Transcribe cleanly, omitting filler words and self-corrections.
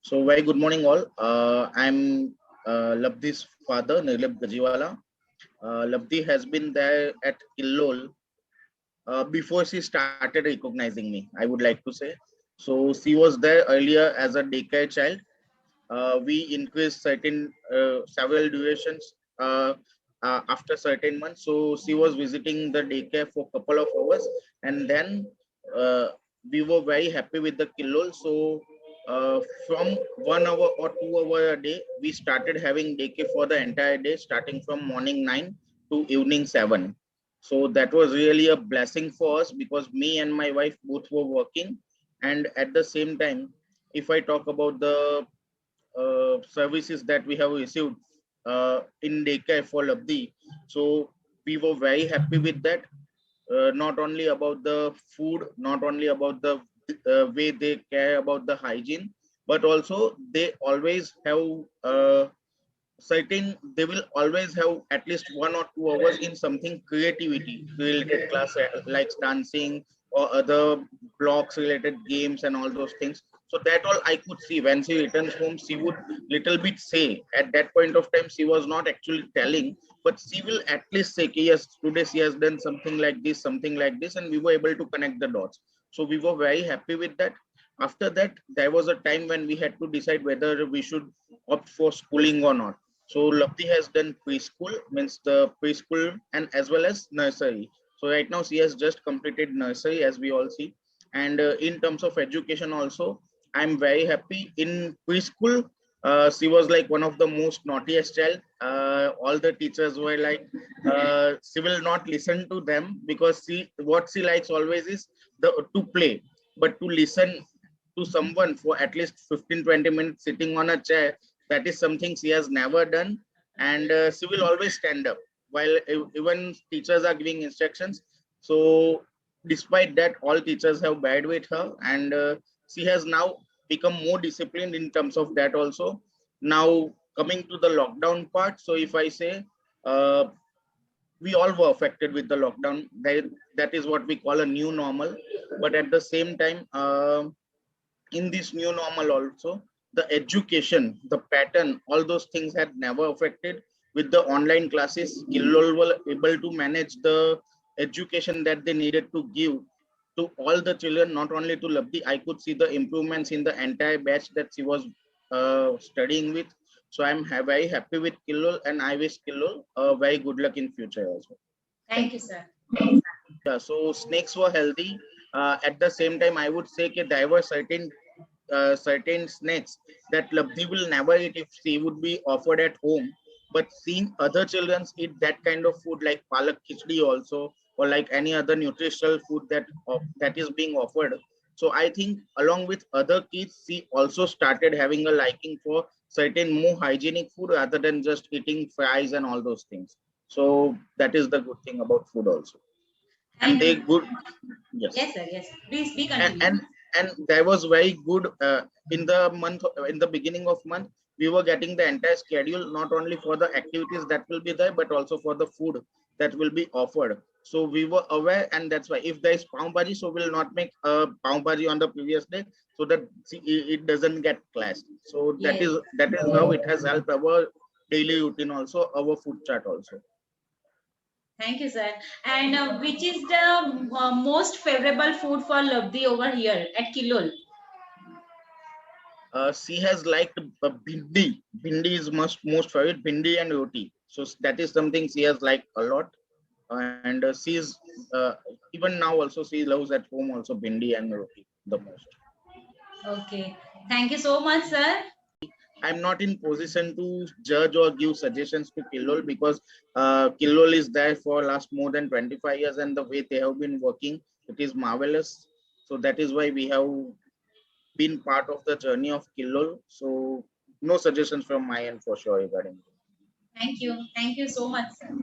So very good morning all. I'm Labdi's father, Nirlip Gajiwala. Labdi has been there at Killol before she started recognizing me, I would like to say. So she was there earlier as a daycare child. We increased several durations after certain months. So she was visiting the daycare for a couple of hours, and then uh, we were very happy with the Killol. So uh, from 1 hour or 2 hour a day, we started having daycare for the entire day, starting from morning 9 to evening 7. So that was really a blessing for us because me and my wife both were working, and at the same time, if I talk about the services that we have received in daycare for Labdi. So we were very happy with that. Not only about the food, not only about the way they care about the hygiene, but also they always have they will always have at least 1 or 2 hours in something creativity related class like dancing or other blocks related games and all those things. So that all I could see when she returns home, she would little bit say at that point of time she was not actually telling, but she will at least say, "Okay, yes, today she has done something like this," and we were able to connect the dots. So we were very happy with that. After that, there was a time when we had to decide whether we should opt for schooling or not. So Lapti has done preschool, means the preschool and as well as nursery. So right now she has just completed nursery as we all see. And in terms of education also, I'm very happy. In preschool, she was like one of the most naughtiest child. All the teachers were like, she will not listen to them because what she likes always is to play, but to listen to someone for at least 15-20 minutes sitting on a chair, that is something she has never done. And she will always stand up while even teachers are giving instructions. So despite that, all teachers have bad with her, and she has now become more disciplined in terms of that also. Now coming to the lockdown part, so if I say, uh, we all were affected with the lockdown. That is what we call a new normal. But at the same time, in this new normal also, the education, the pattern, all those things had never affected. With the online classes, Killol were able to manage the education that they needed to give to all the children, not only to Labdi. I could see the improvements in the entire batch that she was studying with. So I'm very happy with Killol, and I wish Killol very good luck in future also. Thank you, sir. Yeah, so snakes were healthy. At the same time, I would say that there were certain snacks that Labdhi will never eat if she would be offered at home. But seeing other children eat that kind of food like palak khichdi also, or like any other nutritional food that is being offered. So I think along with other kids, she also started having a liking for certain more hygienic food rather than just eating fries and all those things. So that is the good thing about food also. And And they good, yes. yes, sir. Yes. Please be and continue. and, and that was very good. In the beginning of month, we were getting the entire schedule, not only for the activities that will be there, but also for the food that will be offered. So we were aware, and that's why if there is pav bhaji, so we'll not make a pav bhaji on the previous day, so that it doesn't get clashed. So that Yes. is that is how it has helped our daily routine also, our food chart also. Thank you, sir. And which is the most favorable food for Labdi over here at Kilol? She has liked bindi. Bindi is most favorite. Bindi and roti. So that is something she has liked a lot. And she's even now also she loves at home also bindi and roti the most. Okay. Thank you so much, sir. I'm not in position to judge or give suggestions to Killol because Killol is there for last more than 25 years, and the way they have been working, it is marvelous. So that is why we have been part of the journey of Killol. So no suggestions from my end for sure regarding. Thank you. Thank you so much, sir.